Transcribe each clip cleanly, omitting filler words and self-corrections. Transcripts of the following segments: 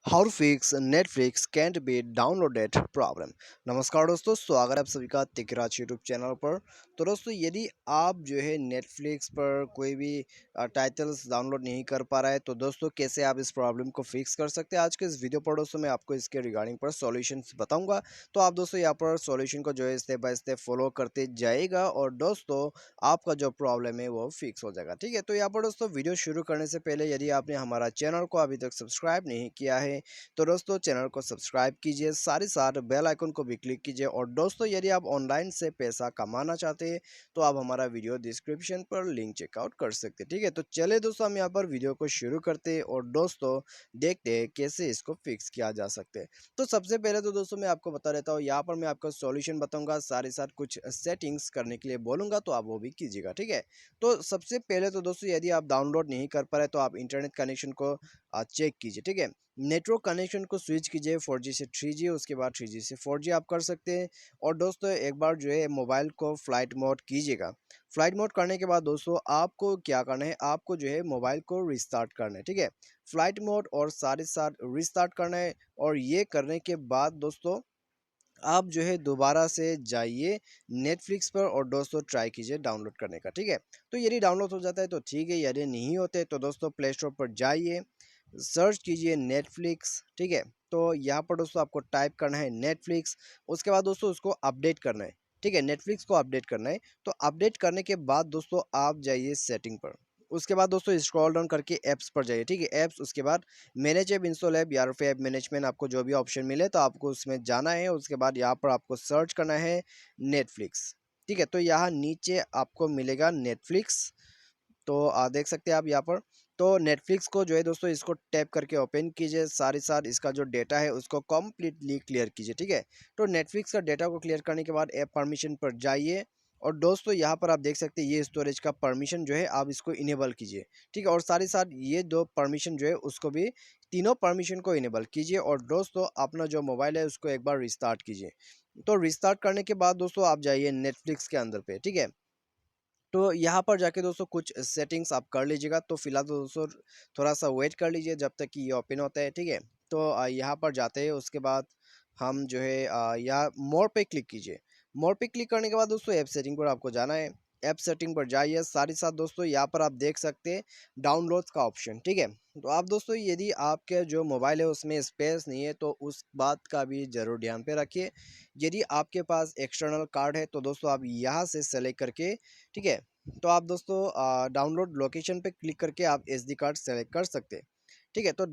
How to fix Netflix can't be downloaded problem. नमस्कार दोस्तों, स्वागत है आप सभी का तिकराज यूट्यूब चैनल पर। तो दोस्तों, यदि आप जो है नेटफ्लिक्स पर कोई भी टाइटल्स डाउनलोड नहीं कर पा रहा है, तो दोस्तों कैसे आप इस प्रॉब्लम को फिक्स कर सकते हैं, आज के इस वीडियो पर दोस्तों मैं आपको इसके रिगार्डिंग पर सॉल्यूशंस बताऊंगा। तो आप दोस्तों यहाँ पर सॉल्यूशन को जो है स्टेप बाय स्टेप फॉलो करते जाएगा और दोस्तों आपका जो प्रॉब्लम है वो फिक्स हो जाएगा। ठीक है, तो यहाँ पर दोस्तों वीडियो शुरू करने से पहले यदि आपने हमारा चैनल को अभी तक सब्सक्राइब नहीं किया है, तो दोस्तों चैनल को सब्सक्राइब कीजिए, साथ ही साथ बेल आइकन को भी क्लिक कीजिए। और दोस्तों यदि आप ऑनलाइन से पैसा कमाना चाहते हैं तो आप हमारा वीडियो डिस्क्रिप्शन पर लिंक चेकआउट कर सकते हैं। ठीक है, तो चलिए दोस्तों हम यहाँ पर वीडियो को शुरू करते हैं और दोस्तों देखते हैं कैसे इसको फिक्स किया जा सकता है। तो सबसे पहले तो दोस्तों मैं आपको बता देता हूँ, यहाँ पर मैं आपको सॉल्यूशन बताऊंगा, साथ ही साथ कुछ सेटिंग्स करने के लिए बोलूंगा, तो आप वो भी कीजिएगा। ठीक है, तो सबसे पहले तो दोस्तों यदि आप डाउनलोड नहीं कर पा रहे तो आप इंटरनेट कनेक्शन को चेक कीजिए। ठीक है, नेटवर्क कनेक्शन को स्विच कीजिए 4G से 3G, उसके बाद 3G से 4G आप कर सकते हैं। और दोस्तों एक बार जो है मोबाइल को फ्लाइट मोड कीजिएगा। फ्लाइट मोड करने के बाद दोस्तों आपको क्या करना है, आपको जो है मोबाइल को रिस्टार्ट करना है। ठीक है, फ्लाइट मोड और साथ ही साथ रिस्टार्ट करना है। और ये करने के बाद दोस्तों आप जो है दोबारा से जाइए नेटफ्लिक्स पर और दोस्तों ट्राई कीजिए डाउनलोड करने का। ठीक है, तो यदि डाउनलोड हो जाता है तो ठीक है, यदि नहीं होते तो दोस्तों प्ले स्टोर पर जाइए, सर्च कीजिए नेटफ्लिक्स। ठीक है, तो यहाँ पर दोस्तों आपको टाइप करना है नेटफ्लिक्स, उसके बाद दोस्तों उसको अपडेट करना है। ठीक है, नेटफ्लिक्स को अपडेट करना है। तो अपडेट करने के बाद दोस्तों आप जाइए सेटिंग पर, उसके बाद दोस्तों स्क्रॉल डाउन करके ऐप्स पर जाइए। ठीक है, ऐप्स, उसके बाद मैनेज ऐप, इंस्टॉल ऐप या फिर ऐप मैनेजमेंट, आपको जो भी ऑप्शन मिले तो आपको उसमें जाना है। उसके बाद यहाँ पर आपको सर्च करना है नेटफ्लिक्स। ठीक है, तो यहाँ नीचे आपको मिलेगा नेटफ्लिक्स। तो देख सकते हैं आप यहाँ पर। तो नेटफ्लिक्स को जो है दोस्तों इसको टैप करके ओपन कीजिए, साथ ही साथ इसका जो डेटा है उसको कम्प्लीटली क्लियर कीजिए। ठीक है, तो नेटफ्लिक्स का डेटा को क्लियर करने के बाद ऐप परमिशन पर जाइए और दोस्तों यहाँ पर आप देख सकते हैं ये स्टोरेज का परमिशन जो है आप इसको इनेबल कीजिए। ठीक है, और साथ ही साथ ये दो परमिशन जो है उसको भी, तीनों परमिशन को इनेबल कीजिए। और दोस्तों अपना जो मोबाइल है उसको एक बार रिस्टार्ट कीजिए। तो रिस्टार्ट करने के बाद दोस्तों आप जाइए नेटफ्लिक्स के अंदर पे। ठीक है, तो यहाँ पर जाके दोस्तों कुछ सेटिंग्स आप कर लीजिएगा। तो फिलहाल तो दोस्तों थोड़ा सा वेट कर लीजिए जब तक कि ये ओपन होता है। ठीक है, तो यहाँ पर जाते हैं, उसके बाद हम जो है यहाँ मोर पे क्लिक कीजिए। मोर पे क्लिक करने के बाद दोस्तों ऐप सेटिंग पर आपको जाना है। ऐप सेटिंग पर जाइए, साथ ही साथ दोस्तों यहाँ पर आप देख सकते हैं डाउनलोड्स का ऑप्शन। ठीक है, तो आप दोस्तों यदि आपके जो मोबाइल है उसमें स्पेस नहीं है तो उस बात का भी जरूर ध्यान पे रखिए। यदि आपके पास एक्सटर्नल कार्ड है तो दोस्तों आप यहाँ से सेलेक्ट करके, ठीक है, तो आप दोस्तों डाउनलोड लोकेशन पे क्लिक करके आप एसडी कार्ड सेलेक्ट कर सकते हैं। ठीक है, तो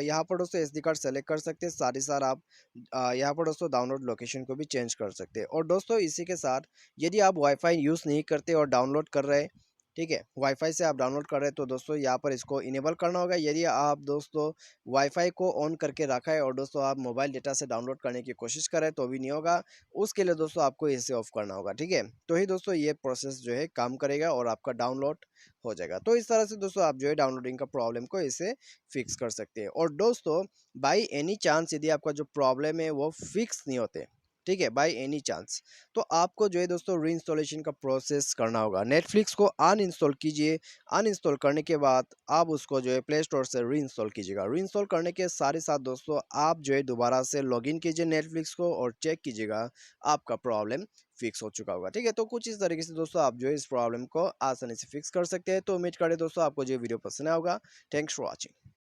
यहाँ पर दोस्तों एसडी कार्ड सेलेक्ट कर सकते हैं, साथ ही साथ आप यहाँ पर दोस्तों डाउनलोड लोकेशन को भी चेंज कर सकते हैं। और दोस्तों इसी के साथ यदि आप वाईफाई यूज़ नहीं करते और डाउनलोड कर रहे हैं, ठीक है, वाईफाई से आप डाउनलोड कर रहे हैं, तो दोस्तों यहाँ पर इसको इनेबल करना होगा। यदि आप दोस्तों वाईफाई को ऑन करके रखा है और दोस्तों आप मोबाइल डेटा से डाउनलोड करने की कोशिश कर रहे हैं तो भी नहीं होगा। उसके लिए दोस्तों आपको इसे ऑफ करना होगा। ठीक है, तो ही दोस्तों ये प्रोसेस जो है काम करेगा और आपका डाउनलोड हो जाएगा। तो इस तरह से दोस्तों आप जो है डाउनलोडिंग का प्रॉब्लम को इसे फिक्स कर सकते हैं। और दोस्तों बाई एनी चांस यदि आपका जो प्रॉब्लम है वो फिक्स नहीं होते, ठीक है, बाई एनी चांस, तो आपको जो है दोस्तों रीइंस्टॉलेशन का प्रोसेस करना होगा। नेटफ्लिक्स को अनइंस्टॉल कीजिए। अनइंस्टॉल करने के बाद आप उसको जो है प्ले स्टोर से रीइंस्टॉल कीजिएगा। रीइंस्टॉल करने के साथ साथ दोस्तों आप जो है दोबारा से लॉगिन कीजिए नेटफ्लिक्स को और चेक कीजिएगा आपका प्रॉब्लम फिक्स हो चुका होगा। ठीक है, तो कुछ इस तरीके से दोस्तों आप जो है इस प्रॉब्लम को आसानी से फिक्स कर सकते हैं। तो उम्मीद करें दोस्तों आपको जो वीडियो पसंद आया होगा। Thanks for watching.